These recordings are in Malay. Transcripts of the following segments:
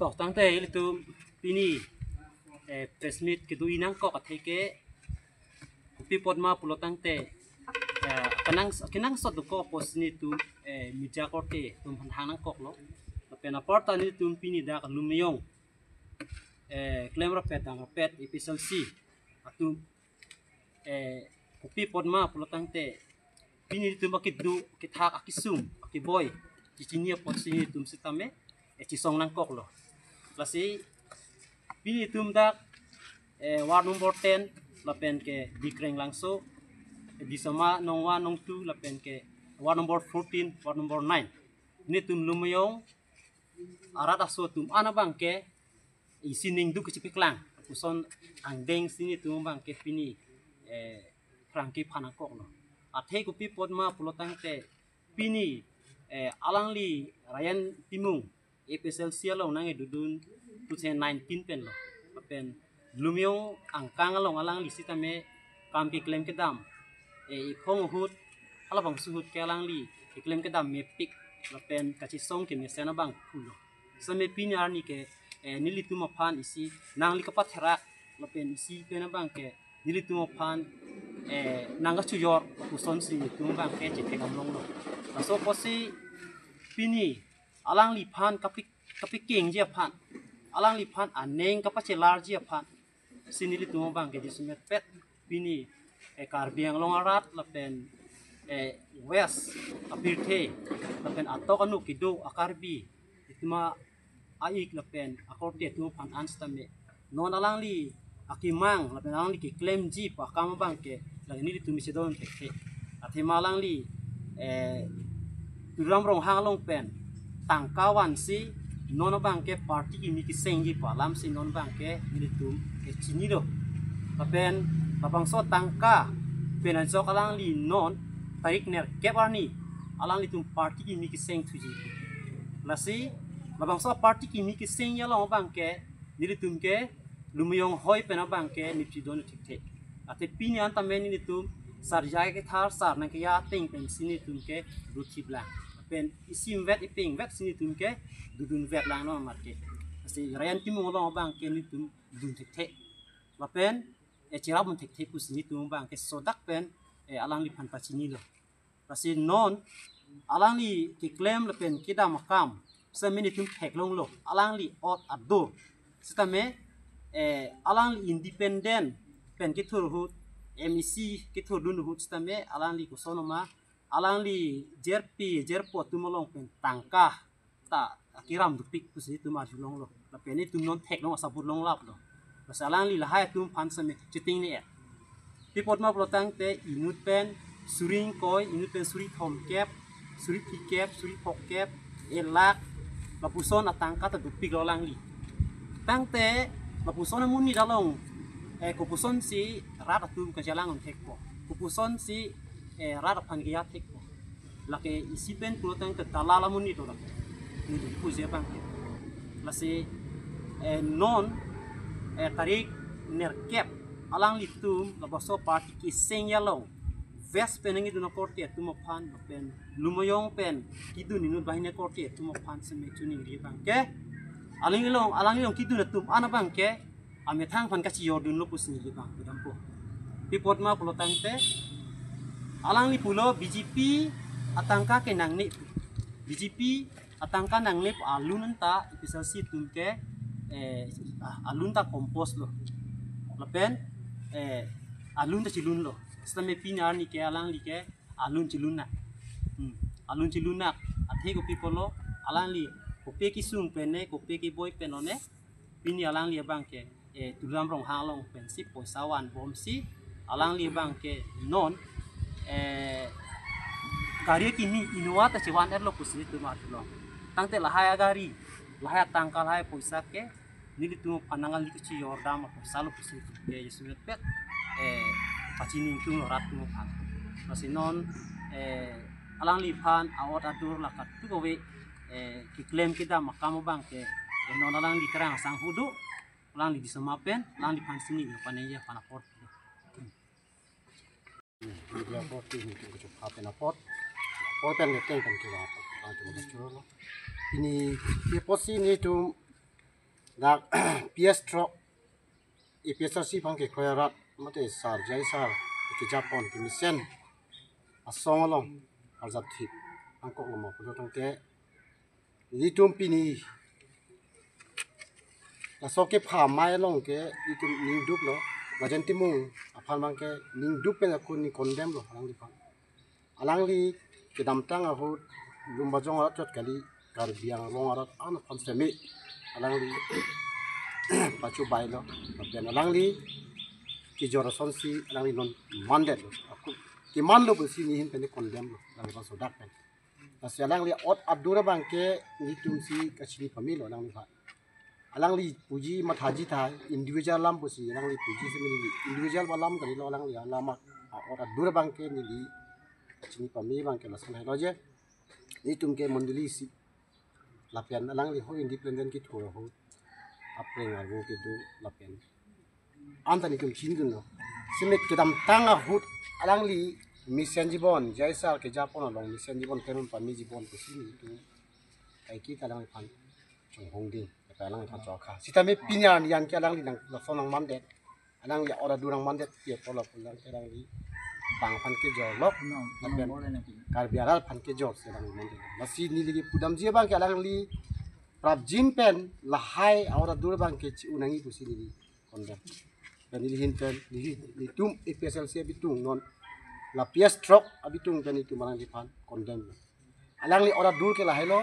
toh tang te itu pini presmit kedu inang ko katheke pi podma pulo tang te kenang sot ko pos ni tu media ko te tum hanang kok lo pena porta ni tum pini da lumiyong claim pet ang pet episode C atu pi podma pulo tang te pini tum makidu kithak akisum akiboy cicinya pos ni tum sitame cisong nang kok lo lasi pini tum dak war number 10 lapen ke dikreng langso di sama nong 1 nong 2 lapen ke war number 14 war number 9 ni tum lumyong arat aso tum ana bangke isining du kecipiklang uson angdeng sini tum bangke pini frangki phanakok lo athe ku pi podma pulotang te pini alangli rayan timung episode sialo nange dudun 2019 pen lo pen lumyong angkang along alang lisitame kampi claim kedam khong hut ala bang suhut ke alang li claim kedam mepik lapen kachi song ke mesena bang kulo same pinyar ni ke nilitu maphan isi nang li kapat herak lapen isi pena bang ke nilitu maphan nangga chuyor kuson si tu bang ke chete kamlong lo so posi pini alang li phan kapik king je phan alang li phan aneng kapache large phan sinili tu bang ke jisumet pet pini karbiang longarat lapen west apirte lapen atok anu kido akarbi itma aik lapen akorte tu phan anstame non alang li akimang lapen alang li ki claim ji pa kam bang ke lagi ni tu misedon tekte athema alang li turam rong hang long pen tangkawan si non bang ke party ki miki sengi pa lam si non bang ke ni tu chini do lapen babang so tangka penan so alang li non tarik ner kebarni alang li tum party ki miki seng thuji lasi babang so party ki miki seng ya long bang ke ni tum ke lumyong hoi pena bang ke ni don thik ate pini an tamen ni tum sarjai ke thar sar na ke ya ting pen sini tum ke ruthi blang pen isim vet iping vet sini tum ke dudun vet lang no mat ke asi rayan timung long bang ke ni tum dun thik lapen cirap mun thik pus ni tum bang ke sodak pen alang li phan pachini lo kasi non alang li ki claim lapen kida makam semini tum thek long lo alang li ot addo sitame alang li independent pen ki thur hut MEC ki thur dun hut sitame alang li kusonoma alang li jerpo tumolong pen tangka ta akiram dupik pus ni tum ajulong lo lapen ni tum non thek long asabut long lap lo masalang li lahai tum phan same chiting ni pipot ma plotang te inut pen suring koi inut pen suri thom kep suri thi kep suri phok kep elak lapuson atangka ta dupik lo lang li tang te lapuson mun ni dalong kupuson si rat atum ka jalang on thek po kupuson si rat phan gia thek po lake isi pen plotang te talala mun ni to la ni pu je bang la si non tarik nerkep alang litum labaso party ki seng yalong vest penengi duna korte tumo phan pen lumoyong pen kidu ninut bahine korte tumo phan seme chuni ri bang ke alang long kidu na tum ana bang ke ame thang phan ka chi yodun lo pusni li bang dam po pipot ma pulotang te alang li pulo BJP atangka ke nang ni BJP atangka nang ni alun ta episode si tum ke alun ta kompos lo lapen alun ta chilun lo stame pinar ni ke alang li ke alun chiluna athe ko pipolo alang li kope ki sung pene kope ki boy penone pini alang li bang ke tulam rong halong pen si poisawan bom si alang li bang ke non karya kini inua ta cewan erlo pusri tu mat lo tangte lahaya gari lahaya tangkal hai poisa ke nili tu panangan li keci yordam salu pusri ke yesuet pet pacining tu rat tu phan masih non alang li phan awat adur lakat tu kowe ki claim kita makam bang ke non alang li kerang sang hudu alang li disemapen alang li phan sini panenya panaport dia pot ini tu cepat panaport poten ne teng kan kira apa ini dia pot sini tu dak PS truck IPSRC phang ke khoyarat mate sar jai sar ke Japon ke mission asong along arzat thik angkok lama photo tangke litum pini asoke pha mai long ke litum ning dup lo gajan timung aphan bang ke ning dup pe akun ni condemn lo alang li ke damtang ahu lumba jong arat chot kali kar biang long arat an kham semi alang li pachu bai lo apen alang li ki jora son si alang li non mandet lo aku ki man lo si ni hin pe ni condemn lo alang li so dak pen asi alang li ot abdura bang ke ni tum si kachini pami lo alang li pha alang li puji mathaji thai individual lam pusi alang li puji se ni individual balam kali lo alang li lama ot abdura bang ke ni li kachini pami bang ke lasan hai lo je ni tum ke mondili si lapian alang li ho independent ki thoro ho apre ngargo ke do lapian anta ni tum chin no simek kedam tanga hut alang li mission jibon jaisal ke Japon along mission jibon tenun pami jibon ke sini tu kai ki talang pan chung hongding ka alang pan chokha sitame pinyan yan ke alang li nang sonang mandet alang li ora durang mandet pie pola pulang alang li bang pan ke jor lok lapian kar biaral pan ke jor serang mandet masih ni lagi pudam je bang ke alang li prab jin pen lahai ora dur bang ke ci unangi ku sini ni kondam dan ni hinten ni tum IPSLC bitung non la PS truck abitung kan itu malang di pan kondam alang li ora dur ke lahai lo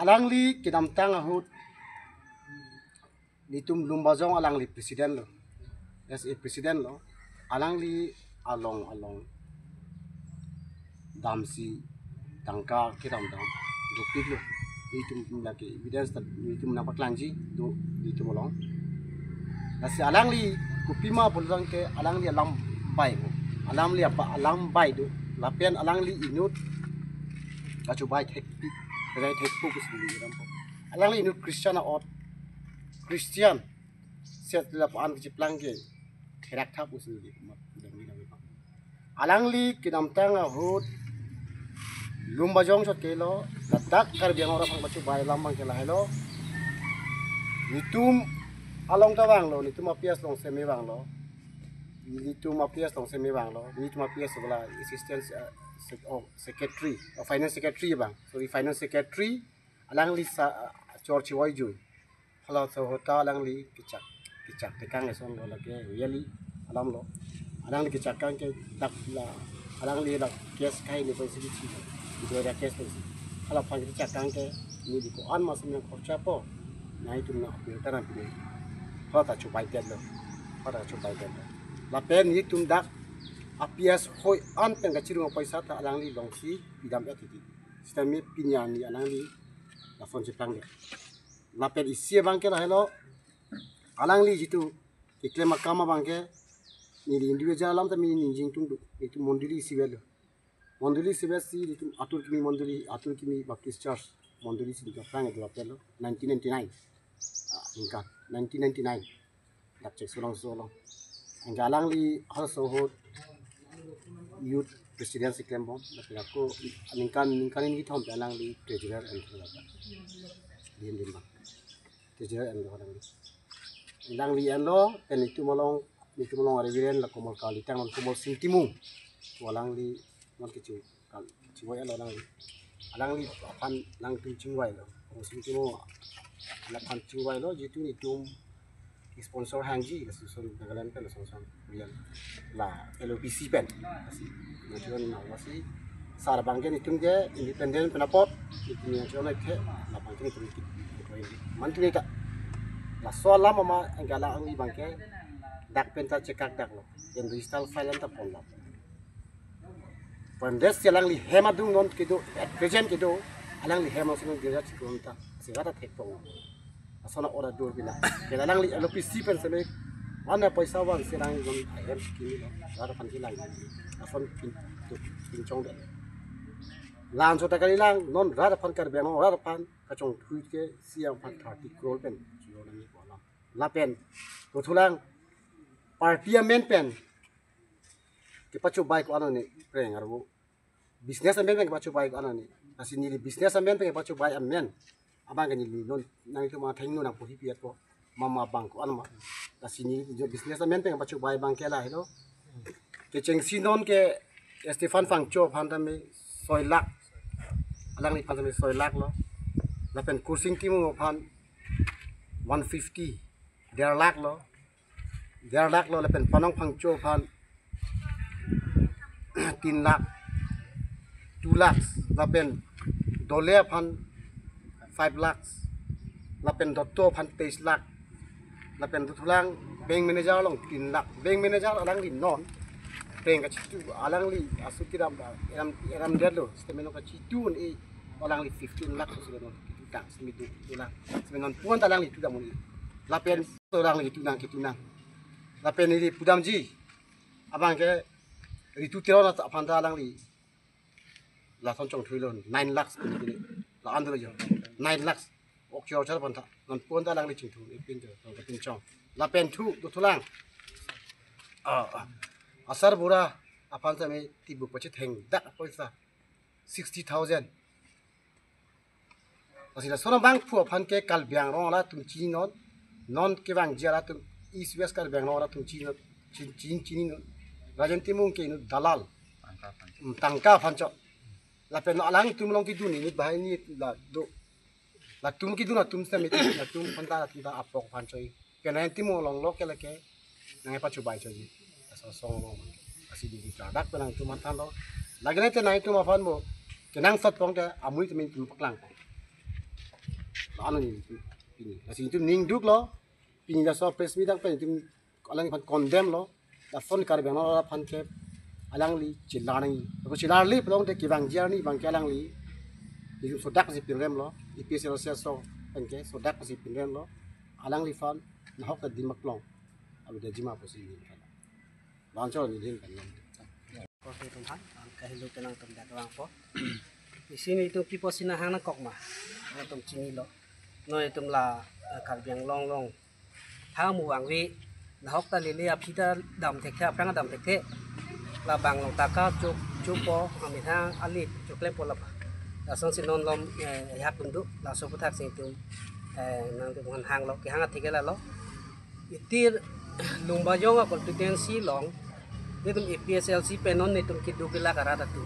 alang li kidam tang ahut ni tum lumbajong alang li presiden lo yes presiden lo alang li along damsi tangka kiram dam dopik lo itu lagi evidence itu nampak langji itu molong nasi alang li kupima pulang ke alang li alam bai alam li apa alam bai do lapian alang li inut kacu bai tek fokus di rampo alang li inut Christian out Christian set lapan keciplang ke kerak thap usul di alang li kidam tang ahut lumba jong shot kelo ladak kar biang ora pang bacu bai lambang kela hello nitum along tawang lo nitum apias long semi bang lo nitum apias long semi bang lo nitum apias sebelah assistant secretary finance secretary bang sorry finance secretary alang li sa chorchi wai ju halo so hota alang li kicak tekang eson lo lagi really alam lo alang li kicak kan ke dak la alang li dak kes kai ni poi sigi itu ada kes tu. Kalau panggil cakang ke ni di koan masih yang kerja po, nah itu nak filter nanti ni. Kalau tak cuba itu lo, kalau tak cuba itu lo. Lapen ni tundak apias hoi an tengah ciru apa isa tak alang li longsi bidam ya titi. Sistem ni pinyan ni alang li lafon cepang dia. Lapen isi bangke lah hello, alang li jitu iklim makam bangke ni di individual alam tapi ni ninjing tunduk itu mondili isi belo. Monduli sebesi itu atur kimi Baptist Church monduli si dikatakan itu apa lo 1999 ingkat 1999 dak cek solong angka alang li hal sohut youth presidency klembon tapi aku ningkan ini kita hompe alang li treasurer and bang treasurer and alang li elo dan itu molong reviren la komol kali tang komol sintimu walang li non kecil ciwai lo alang li apan nang tu ciwai lo musim tu apan ciwai lo jitu ni tu sponsor hangji susun nagalan kan sponsor biar la LOPC pen nasional ni masih sar bangke ni tum je independent penapot itu ni nasional ke la bangke ni tum mantu ni tak la soalam mama engala angi bangke dak penta cekak dak lo yang digital file anta pon lo Pandes jalang li hema dung non kido present kido alang li hema sunung dia cik lonta segala tekong asana ora dur bila kela alang li LPC pen sele mana paisa wang serang non ayam kini lo ada pan hilang afon pincong de lan so takali lang non rada pan kar bemo rada pan kacong tweet ke siang pan 30 crore pen kilo nani bola la pen tulang parliament pen kepacu baik ano ni preng arbo business amben ke pacu baik ano ni nasi ni business amben ke pacu baik amben abang kan ni non nang itu mah theng nang pohi piat po mama bang ko anma la sini jo businessman pe pachu bai bang kela hello ke cheng sinon ke Stefan Fangcho phan me 6 lakh alang ni phan me 6 lakh lo la pen kursing ti mo phan 150 1.5 lakh lo 1.5 lakh lo la pen panong Fangcho phan 3 lakh 2 lakhs la pen dole phan 5 lakhs la pen dotto phan 23 lakh la pen thulang bank manager long 3 lakh bank manager alang di non peng ka chitu alang li asukiram eram delo stemeno ka chitu ni alang li 15 lakh so non itu tak semitu ulang semenon puan alang li tu dah muni la pen orang li tu nang la pen ni pudam ji abang ke ritu tiro na phanda alang li la son chong thui lon 9 lakhs ni la andro jo 9 lakhs ok jo char phanda non puan alang li ching thu ni pin jo ka pin chong la pen thu tu thulang asar bura apan sa me tibu pache theng dak paisa 60,000 asila sona bang phu apan ke kal byang ro la tum chi non ke bang jara tum east west kal byang ro la tum chi no chin no rajan timung ke no dalal tangka phancho la pen alang tum long ki du ni bahai ni la do la tum ki du na tum sa me la tum phanta la tum da apok phanchoi ke na timung long lo ke la ke na pa chu bai choi song asih di produk penang tu mantan lo lagi nanti naik tu mafan bo kenang sat pong te amui tu min tu paklang anu ni ini asih itu ning duk lo pini da so press mi dak pen tu alang pan condemn lo da phone kar bang lo pan ke alang li cilar ni ko cilar li pelong te kibang jar ni bang ke alang li itu sodak si pinrem lo IPSL so pen ke sodak si pinrem lo alang li fan na hok di maklong abu da jima posi ni launcher ni din kan Oke Tuhan, kahilo tenang tum dak lang po. Di sini itu pipo sinahang ng kokma. Ano tum chinilo. No itum la kalbyang long. Tao mu wang wi nahok ta lili apita dam tekhe aprang dam tekhe. La bang long taka chuk po amin hang alit chukle po la. La song sinon lom yap tundu la so putak sing tum nang tum hang lo ki hang athike la lo. Itir lumbayong constituency long nitum IPSLC penon nitum kidukila karata tu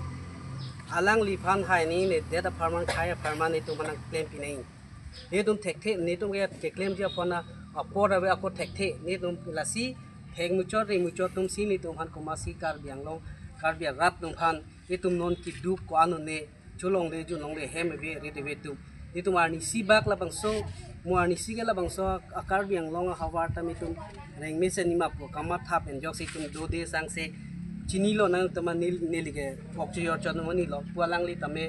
alang liphan hai ni ne data farman khaya farman nitum manang claim pinai nitum thekhe nitum ke claim dia pona apora we ako thekhe nitum lasi theng muchor tum si nitum han komasi kar bianglong kar bia rat tum phan nitum non kiduk ko anu ne chulong le junong le hem be re de tu nitum arni sibak la bangso muarni sigala bangso akar bianglong hawar tamitum reng mesen ni mapo kamat thap en jok situm do de sang se chini lo nang tama nil ke okchi yor chan mani lo pualang li tame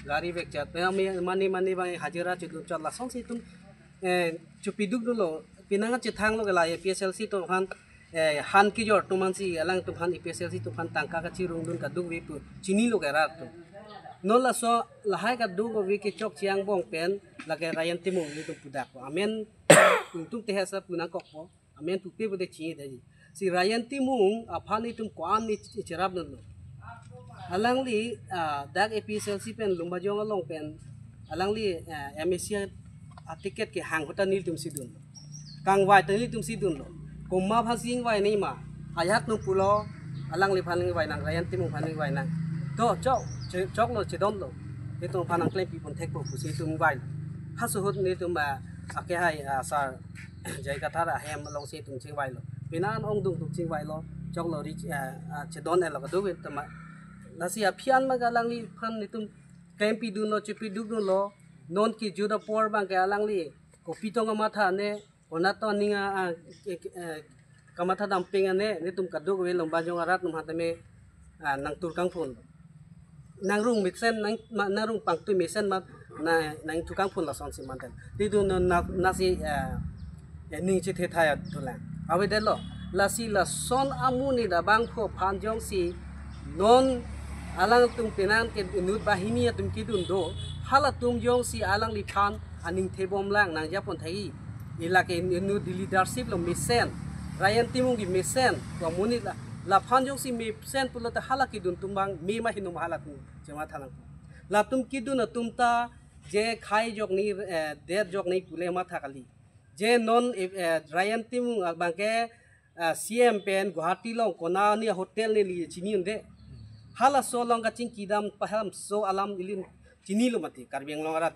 gari bek chat me mani bang hajira chitu chat la song situm chupiduk lo pinanga chithang lo gala PSLC to han ki jor tuman si alang tu han PSLC tu han tangka ka chirung dun ka duk wi pu chini lo gara tu non la so la hai ka duk wi ke chok chiang bong pen la ke rayan timung ni tu pudak amen tung te hasa punang kok po amen tu pe bode chi daji si rayan timung aphani tum kwan ni cherap no alang li dak PSLC pen lumba jong along pen alang li MSC ticket ke hang hota nil tum sidun kang wai tani tum sidun lo kumma phasing wai nei ma ayak nu pulo alang li phaning wai nang rayan timung phaning wai nang to chok lo chedon lo ni tum phanang claim pi pon thek po pusi tum wai hasu hot ni tum ba ake hai sar jai ka thara hem long se tum ching wai lo pinan ong dung tum ching wai lo chok lo ri chedon el ka du wi tama nasi apian ma ga lang li phan ni tum claim pi du no chipi du lo non ki juda por bang ka lang li ko pitong ma tha ne ona to ninga kamatha damping ane ni tum kaduk we lomba jong arat num hatame nang tur kang phun nang rung mixen nang rung pang tu mixen ma nang tukang phun la song si manten ti du na si ning chi the thaya thula awe de lo la si la son amuni da bang pho phan jong si non alang tum penan ke nut bahini tum ki dun do hala tum jong si alang li phan aning thebom lang nang japon thai ilake nu di leadership lo misen rayan timung gi misen ko muni la phan jong si misen pulata hala ki dun tumbang me ma hinu hala tu jama thanang la tum ki dun tum ta je khai jok ni der jok ni pule ma thakali je non Ryan tim bangke CM pen Guwahati long kona ni hotel ni li chini unde hala so long ka ching kidam paham so alam ilin chini lo mati Karbiang long arat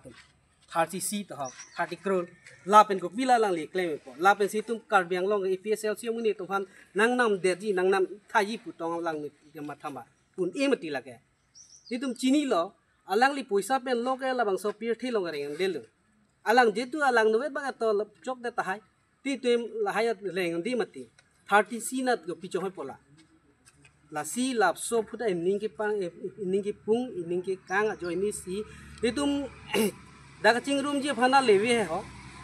30 seat ha 30 crore la pen ko pila lang li claim ko la pen si tum Karbiang long EPSL siom ni tum han nang nam de ji nang nam thayi pu tong lang ni ma thama pun e mati la ke ni tum chini lo alang li poisa pen lo ke la bang so pir thi long reng del alang jetu alang no bang to chok de ta hai ti tuem la hayat reng di mati 30 seat na go picho hoi pola la si la so phuta ning ki pang ning ki pung ning ki kang join ni si ni tum daga ching room je phana lewe he ho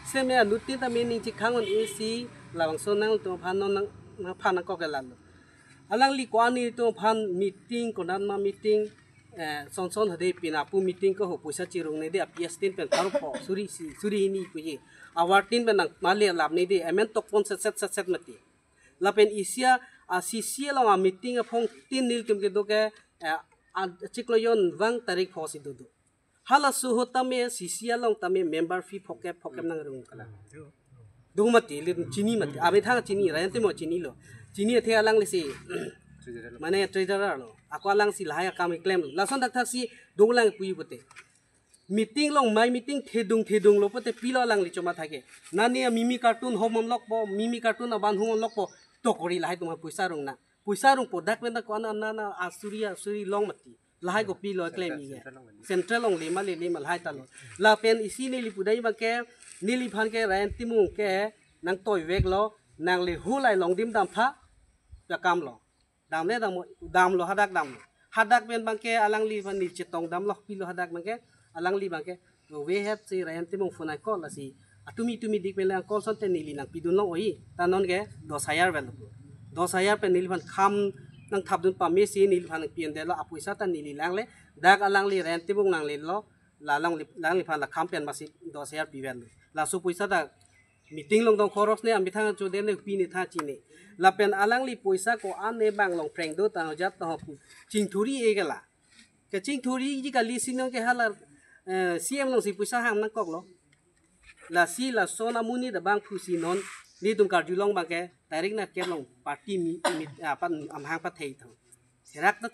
se me anuti ta me ning chi khangon AC lawang so nang to phan nang phana ko ke lan alang li kwa ni to phan meeting ko nan ma meeting son son hade pina pu meeting ko ho poisa chi rong ne de PS tin pen kar pho suri ni ku ye awar tin ben nang male lab ni de amen tok pon set mati la pen isia CCL la meeting phong tin nil tum ke do ke chikloyon wang tarik pho si do hala su ho tame CCL long tame member fee phoke nang rung kala do mati le chini mati abe tha chini rayan te mo chini lo chini the alang le si mane trader lo akwa lang si lahaya kam claim la son dak thak si do lang pui bote meeting long mai meeting thedung lo pote pilo lang li choma thake nani mimi cartoon homom lok po mimi cartoon ban hum lok po to kori lahai tuma puisa rung po dak penda ko na asuri long mati lahai go pi lo claim ni central long le ma lahai ta lo la pen isi ni li pudai ba ke ni li phan ke ran timu ke nang toy wek lo nang le hu lai long dim dam pha ya kam lo dam lo hadak pen bang ke alang li phan ni chetong dam lo pi lo hadak bang ke alang li bang ke we have si ran timu phone ai call la si atumi dik pen lang call son te ni li nang pidun long oi tanon ke 10,000 vel 10,000 pen ni li phan kham nang thap dun pa me si ni li phan pian de lo apuisa ta ni li lang le dak alang li ran tibung nang le lo la lang li phan la kham pen ma si 10,000 pi vel la su puisa da meeting long dong khoros ne ami thang chu de ne pi ni tha chi ni la pen alang li puisa ko an ne bang long preng do ta jat ta pu ching thuri e gala ke ching thuri ji ka li sinong ke hala CM long si puisa hang nang kok lo la si la sona muni da bang phu si non ni tum kar julong bang ke tarik na ke long party mi pan am hang pa thei thong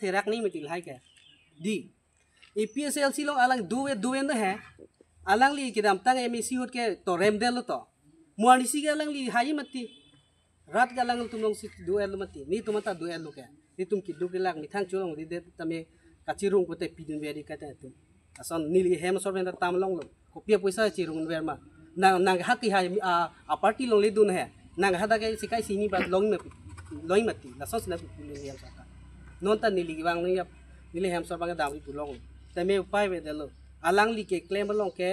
therak ni mitil hai ke di EPSL si long alang duwe no he alang li kidam tang MEC hut ke to rem del to muani si ke alang li hai mati rat ke alang tum long si duel mati ni tum ta duel lo ke ni tum ki du ke lak mi thang chulong di de tame kachirung pote pidun veri ka ta tu ason ni li hem sor ben tam long lo ko pia poisa chirung ver ma nang hati hai a party long le dun he nang hada ke sikai sini ba loi mati la sos na puli yang saka non ta nili wang ni yap nili ham sor bang da wi pulong ta me upai we delo alang li ke claim long ke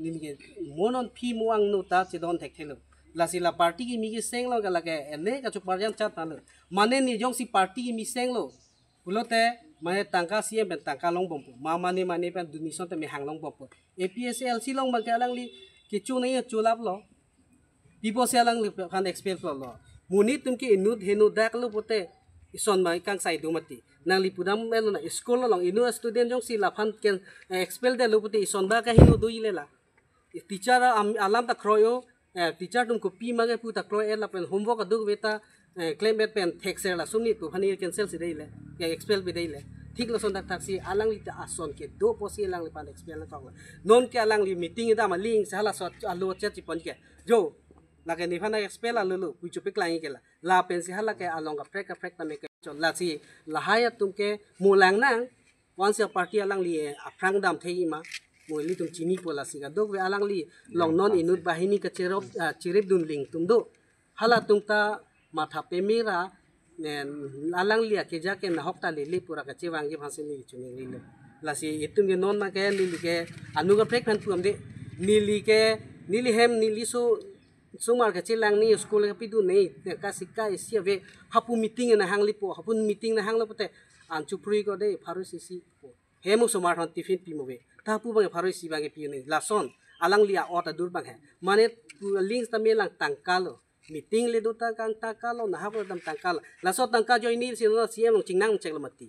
nili ke monon phi muang no ta chidon thek thelo la si la party ki mi ki seng long ka la ke ene ka chu parjam cha ta lo mane ni jong si party ki mi seng lo pulote mane tangka CM ben tangka long bom ma mane pen dunison te me hang long bom APSL si long bang ke alang li ki chu nei chu lap lo pipo se alang li kan expel lo muni tum ki inut henu dak lo pote ison mai kang sai do mati nang li pudam men na school long inu student jong si la phan ken expel de lo pote ison ba ka hinu do ile la teacher alam ta kroyo teacher tum ko pi ma ge pu ta kroy la pen homework adu beta claim bet pen texer la sumni tu phani cancel si dei le ke expel be dei le thik lo son dak taksi alang li ta ason ke do posi alang li pan expel la kong non ke alang li meeting da ma ling sa la so alo chat chi pon ke jo la ke ni phana expel la lu pu chu pe klang ke la pen si hala ke along ka prek ta me ke chon la si la haya tum ke mu lang nang once a party alang li aprang dam thei ma mo li tum chini pola si ga dog we alang li long non inut bahini ka cherop chirip dun ling tum do hala tum ta matha pe mera alang li ke ja ke na hokta li pura ka chewang ge phase ni chuni li la si itum ge non ma ke li ke anu ga prek phan tuam de ni li hem ni li so sumar ka chilang ni school ka pidu nei ka sikka isia ve hapu meeting na hang lipo hapu meeting na hang lo pote an chupri ko de pharu sisi po hemu sumar hon tiffin pi mobe ta pu ba pharu si ba ge pi nei la son alang li a ota dur bang he mane links ta me lang tangkalo meeting le do ta kang takalo na hapo dam tangkala la so tangka join ni si no CM long chingnang chek lo mati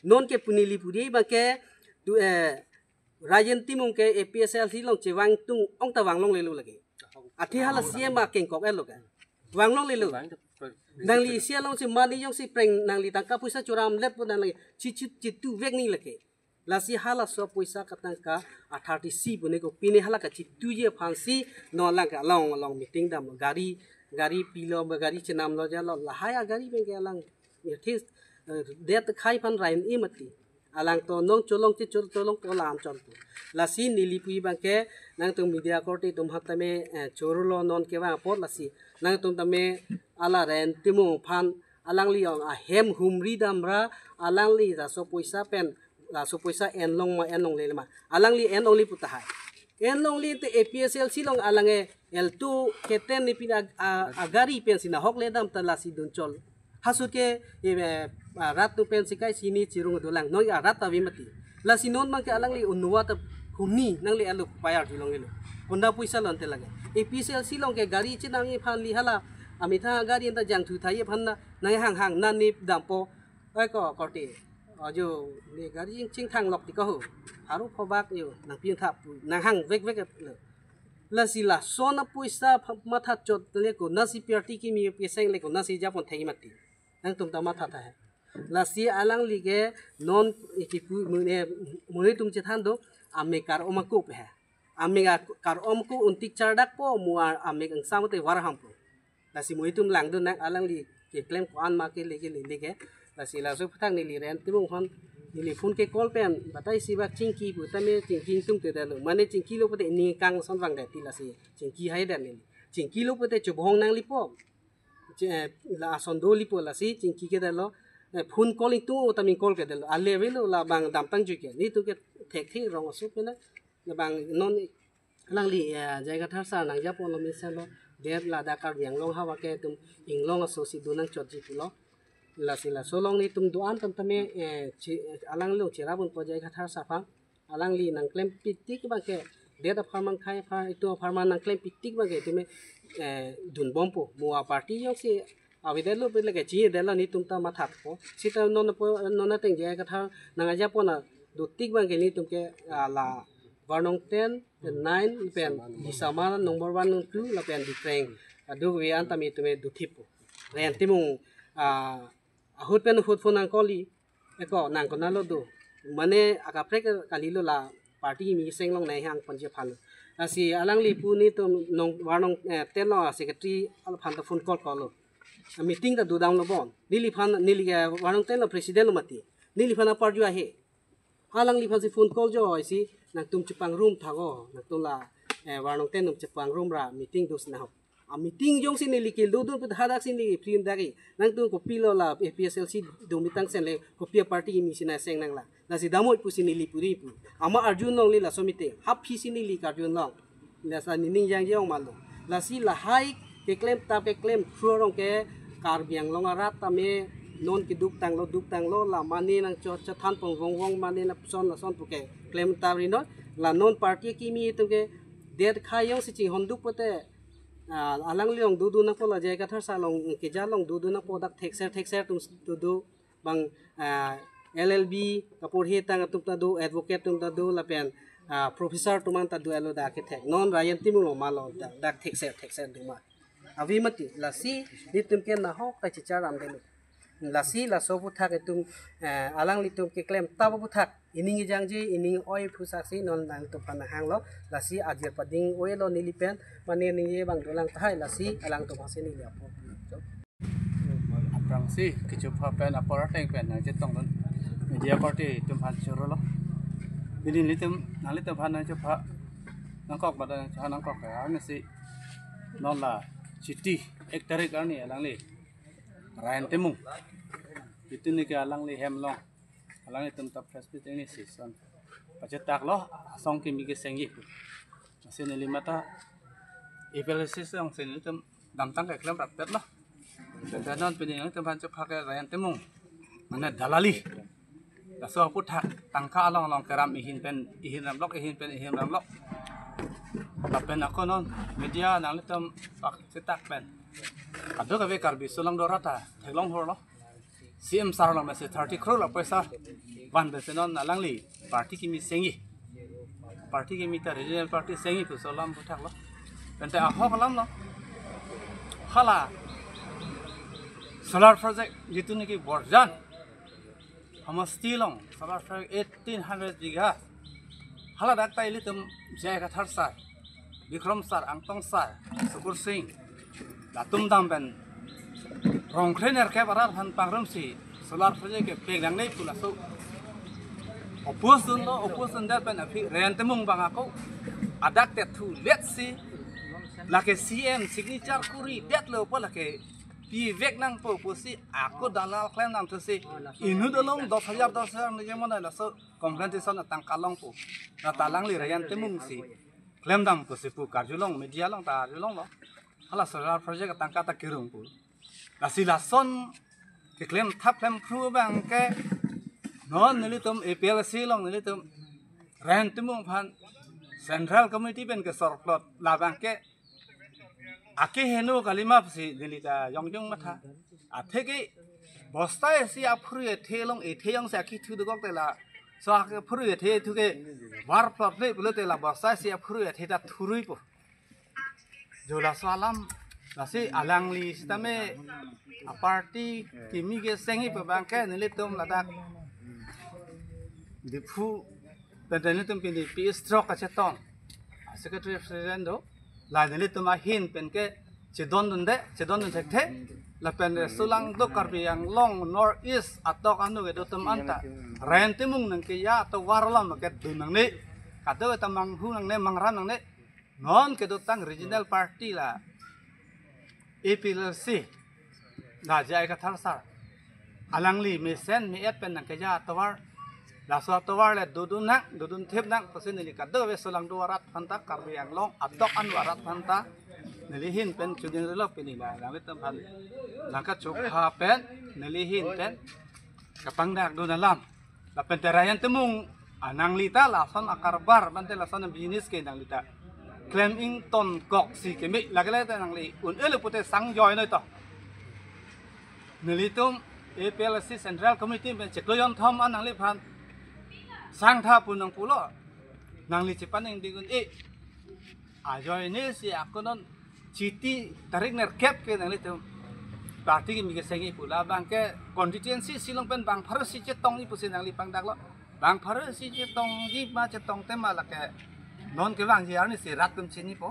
non ke punili puri ba ke tu Rayen timung ke APSL thi long che wang tung ong ta wang long le lu lagi athi hala sia ma keng kok el lo ka wang long le lu nang li sia long che mani yong si preng nang li tangka puisa churam let po nang li chi tu vek ni lake la si hala so puisa katang ka 30 si bune ko pine hala ka chi tu ye phansi no lang ka long meeting dam gari pilo gari chenam lo ja lo la haya gari ben ke lang ye this det khai pan rain imati alang to nong cholong ti cholong to lam chon tu la si nili pui bang ke nang tung media court tum hat tame chorulo non ke wa pot la si nang tung tame ala ren timu phan alang li ong a hem humri damra alang li ra so poisa pen la so poisa en long le ma alang li en only puta hai en long li te APSL silong alang e L2 keten ni pin agari pen sina hok le dam ta la si dun chol hasuke rat tu pen sikai sini cirung dolang noi rat ta mati la sinon mang ke alang li unwa ta humni nang li alu payar dilong ile honda puisa lon te lage APSL silong ke gari chinang i phan li hala amitha gari ta jang thu thai phan na nai hang nan ni dampo ai ko te ajo le gari ching thang lok ti ko hu haru phobak yo nang pin thap nang hang vek la sila sona puisa matha chot le ko nasi party ki mi peseng le ko nasi japon thai mati nang tum ta matha tha hai la si alang lige non ikipu mune tum che than do ame kar omaku pe ame kar omku untik chardak po muar ame ang samute warham po la si mui tum lang do nak alang li ke claim ko an ma ke lege la si la so phang ni li ren timung hon ni phone ke call pen batai si bak chingki bu tame chingking tum te da lo mane chingki lo pate ni kang son wang da ti la si chingki hai da ni chingki lo pate chubhong nang li po la son do li po la si chingki ke da lo phone calling tu tami call ke da lo ale ve lo la bang dam tang ju ke ni tu ke thek thi rong su pe na bang non lang li jaiga thar sa nang ja po lo mi sa lo der la da kar yang long hawa ke tum ing long so si du nang chot ji lo la sila solong ni tum duan tam tame alang lo chera bun po jaiga thar sa fa alang li nang klem pitik ba ke der da pharman khai pha itu pharman nang klem pitik ba ke tume dun bompo muwa party yo si avide lo pe lage chi de la ni tum ta ma thap po sita non na teng jaiga thar nang ja po na du tik ba ke ni tum ke la warnong 10 9 pen isama number 1 number 2 la pen di preng adu wi an tami tume du thipo ren timung ahut pen hut phone ang koli eko nang ko nalo do mane aka prek kalilo la party mi senglong nai hang panje phan asi alang li pu ni to nong warnong ten lo secretary al phan ta phone call lo meeting da do down lo bon nili phan nili warnong ten lo president lo mati nili phan par ju ahe alang li phan si phone call jo si nak tum chupang room thago nak to la warnong ten tum chupang room ra meeting dos na meeting jong sin likil do put hadak sin li prim dagi nang tu ko pilo la APSLC do mitang sen le ko pia party mi sina seng nang la si damoi pu sin li puri pu ama arjun nong li la somite hap phi sin li karjun nong la sa ning jang jong malo la si la hai ke claim ta pe claim thurong ke kar biang long arat ta me non ki duk tang lo la mani nang cho cha than pong wong mani na son pu ke claim ta ri no la non party ki mi tu ke der khayong si chi honduk pote alang liong du na ko la jaiga thar sa long ke ja long du na product thekser tum du bang LLB kapur he tang tum ta do advocate tum ta do la pen professor tuman ta do alo da ke thek non rayan timu lo ma lo da thekser du ma avi mati la si ni tum ke na hok ta chi charam de la si la so pu thak tum alang li tum ke claim ta bu thak ining jang ji ining oi phu sak si non dang to pan hang lo la si ajir pading oi lo nili pen mane ni ye bang dolang thai la si alang to phase ni le apo aprang si kichu pha pen apara teng pen na je tong don media party tum phan choro lo bidin li tum nang li tum phan na che pha nang kok ba da cha nang kok ka na si non la city ek tarik ani alang li rain temung itu ni ke alang li hem long alang itum tap Facebook ini season pacetak lo song kimi ke sengi sini lima ta evaluasi yang sini itum damtang ke klaim rapet lo dan pening itum pan cepak ke rayan temung mana dalali so putak tangka long keram ihin ram lok tapen aku non media nang itum pak cetak pen kado kabe karbi sulang dorata teglong hor lo CM sarang masih 30 crore lah paisa, wan besenon alang li party kimi sengi, party ke mita regional party sengi pu solam putak lo pente ahok kalam lo hala solar project jitu niki borjan hamasti long solar project 1800 giga hala dak tai litum jai ka thar sar Vikram sar Angtong sar Sukur Singh latum dam ben rongkrener ke barar han pangrum si solar project ke pegang nei pula so opposition dat ben api rentemung bang ako adak te thu let's see lake CM signature kuri det lo pa lake pi vek nang po posi ako dalal claim nam to si inu dolong 10,000 ni jemon la so compensation na tangkalong po na talang li rentemung si claim dam po si pu karjulong media long ta julong lo hala solar project tangka ta kirung po la si la son ke claim thap claim pru bang ke non nilitum APLC long nilitum rentemung phan central committee ben ke sorplot labang ke ake henu kalima si dilita yongjong matha atheke bosta si apru ethe long ethe yang sa ki thu dogok tela so ake pru ethe thu ke war plot le bulo tela bosta si apru ethe ta thurui po jola salam nasi alang li sitame a party kimi ke sengi pe bangke nilitum ladak dipu nilitum pindi pi stroke ka chetong secretary president do la nilitum a hin pen ke chedon dun thekte la pen sulang do karbi yang long north east atok anu ke do tum anta rentimung nang ke ya to warlam ke dunang ni kado tamang hu nang ne mangran nang ne non ke do tang regional party la APLC na jai ka thar sar alangli me sen me et pen nang ke ya tawar la so tawar le dudun thep nang pasin ni ka do we sulang do warat phanta karbi yang long atok anu warat phanta nilihin pen chudin lo penila langit tam langkat chokha pen nilihin pen kapang dak do dalam la pen terayan temung anang lita la son akarbar bante la son business ke nang lita claiming ton kok si ke mi lagale ta nang li un ele pute sang joy noi to nilitum APLC central committee pen chekloyon thom anang li phan sang tha punang pulo nang li chipan ing digun ajoy ni si akonon citi tarik nerkep ke nang litum party mi ke sengi pula bang ke constituency silong pen bang phar si chetong ni pusin nang li pang dak lo bang phar si chetong gi ma chetong tema la ke non ke bang ji ni si rat tum chini po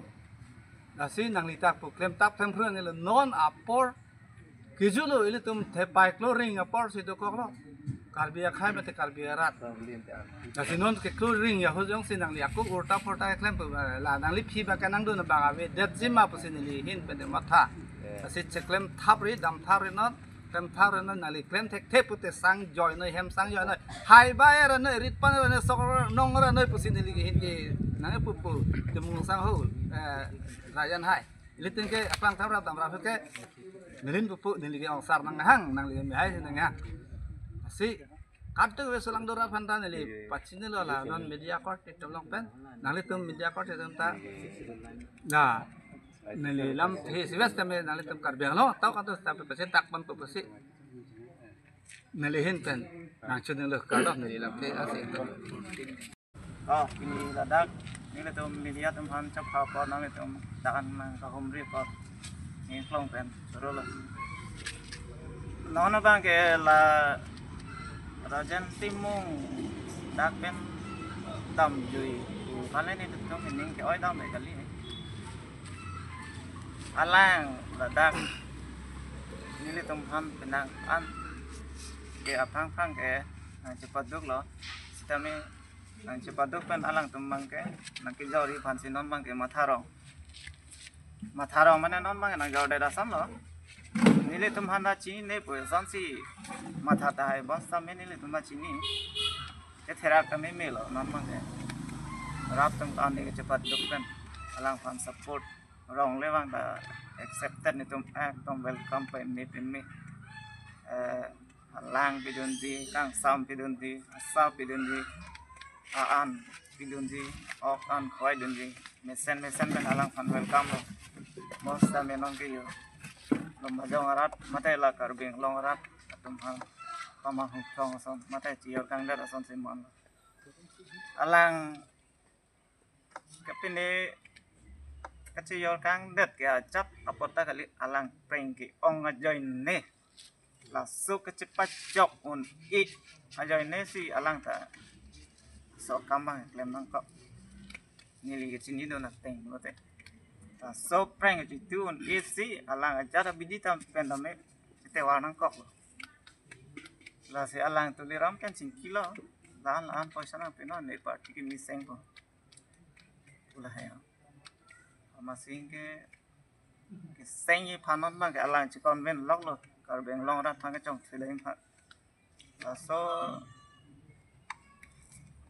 na si nang li tak pu klem tap them phru ni lo non apor kijulo ile tum the pai klo ring apor si do ko lo karbia khai mate karbia rat na si non ke klo ring ya ho jong si nang li aku urta porta klem la nang li phi ba ka nang do na bang ave det jima pusin ni hin pe de matha si cheklem thap ri dam thar ri non klem thar ri non nali klem thek the pute sang joy noi hem sang joy noi hai ba era noi rit pan ra noi sok nong ra noi pusin ni hin ke nang pu pu temung sang ho rajan hai litin ke apang thar ra dam ra ke nilin pu nili ke ong sar nang hang nang li mi hai nang hang si kadang we selang dora phanta nili pachine lo la non media court tolong pen nang li tum media court ta na nili lam the sibas tame nali tum karbiang lo tau kan to tapi pesen tak pan to pesi nili hin pen nang chun lo ka do nili lam the ase ini ladak ini tum media tum han chap kha pa nang tum dan ka hom ri pa ni klong pen soro lo nona bang ke la rajan timung dak pen tam jui phane ni tum ning ke oi dam kali alang ladak nili tumhan penang an ke apang phang ke cepat duk lo sitame cepat duk pen alang tumang ke nang ke jori phan sinon mang ke matharong mane non mang nang jor da sam lo nili tumhan da chi ne po san si matha ta hai bas sam nili tumma chi ni ke thera ka me lo non mang ke rap tum an ni cepat duk pen alang phan support rong lewang da accepted ni tum tum welcome pe ni pin mi lang bidun di kang sam bidun di sa bidun di aan bidun di ok an khoi dun di mesen ben alang fan welcome lo most ta menon ke yo lomba jong arat mate la karbing long arat tum hang pamang hong son mate chiyo kang da son simon alang kapine kecil kang det ke acap apota kali alang prank ke ong ajoy ne lasu kecepat jok un I ajoy ne si alang ta so kambang klem nang kok ngili ke sini do nak teng lo te so prank itu un I si alang aja bidi tam pendame te warnang kok la si alang tu liram kan 5 kilo lan poisa nang pino ne party ke miseng ko ulah ya masing ke sengi panon bang ke alang cikon ben lok lo kar beng long rat thang ke chong thileng pha so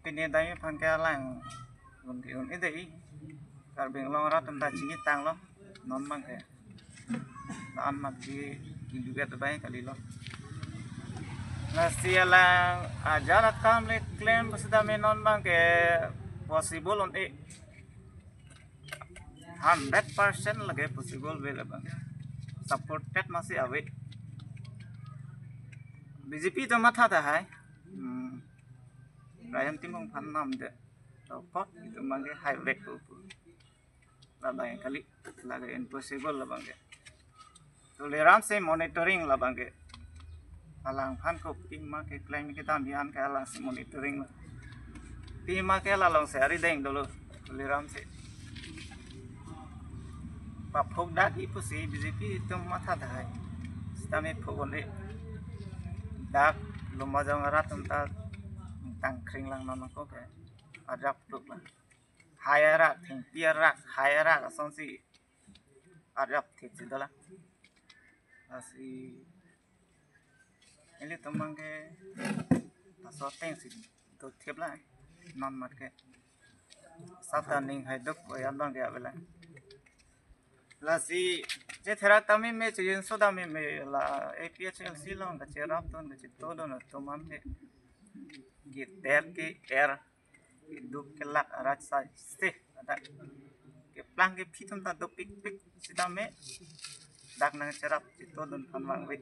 pine dai phan ke alang un idei kar beng long rat tam da chini tang lo non bang ke an mat di juga terbaik kali lo nasi alang ajarat kam le claim pasda menon bang ke possible on 100% lagi possible bela bang supported masih awet BJP तो मथा था है Ryan timong pan nam de to pot itu mangke high back ko la bang kali lagi impossible la bang tolerance se monitoring la bang alang pan ko ping ma ke claim kita bian ke alang se monitoring pi ma ke la long seri deng dulu tolerance Pak Phok dat ipu si BJP itu mata dah. Stame Phok ni dak lumajang rat tenta tang kring lang nama ko ke adap tuk lah. Hayara thing piara hayara ason si adap thik si dala. Asi ini tomang ke aso teng si to thiep lah non mat ke. Sata ning hai duk ko yan bang ke abela. La si je thera tami me chijin soda me la APHLC long ka cherap ton ka chito don to mam me ge ter ke air duk ke la raj sa ste ada ke plang ke phitum ta do pik pik sida me dak na cherap chito don phan wang we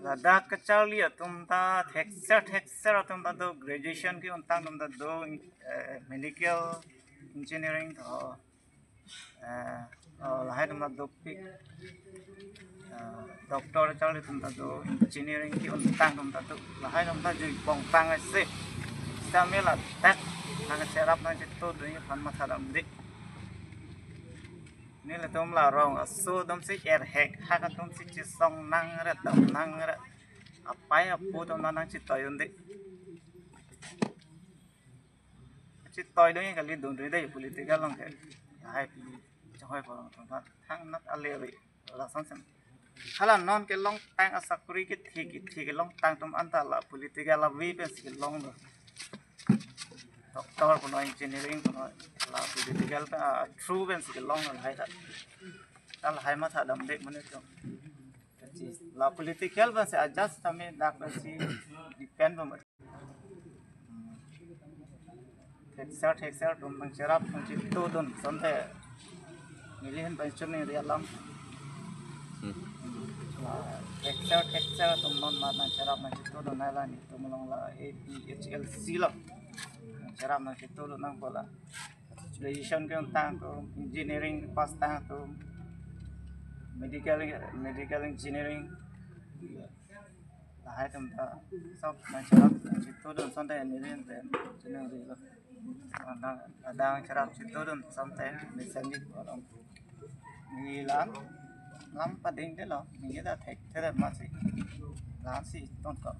la dak ka charli tum ta texture tum ta do graduation ki untang tum ta do medical engineering to lahai tumda dopik doktor chali tumda do engineering ki untang tumda do lahai tumda jui bong pang ase samela tak nang serap nang chito do ni phan matha dam de ni la tum la rong so dom si air hack ha ka tum si chi song nang ra dam nang ra apai apu tum nang chi toy unde chi toy do ni ka li dun de dei political long ke hai hoi ko thang nat alewi la sansen khala non ke long tang asakuri ke thik long tang tum anta la political la vi pes ke long do doctor ko engineering ko la political ta true ben ke long la hai ta tal hai ma tha dam de mane to la political ba se adjust tame dak ba si depend ba texture tum mang serap tum chito don sonte milihan pension ni dia lam texture tum non ma serap mang chito don nala ni tum long la APHLC lo serap mang chito don nang bola graduation ke tang tu engineering pas tang tu medical engineering hai tum ta sab mang serap chito don sonte milihan pension ni lo ada cerap situ dan sampai misalnya orang nilam lampa ding deh loh ini dah tek terus masih lansi tonton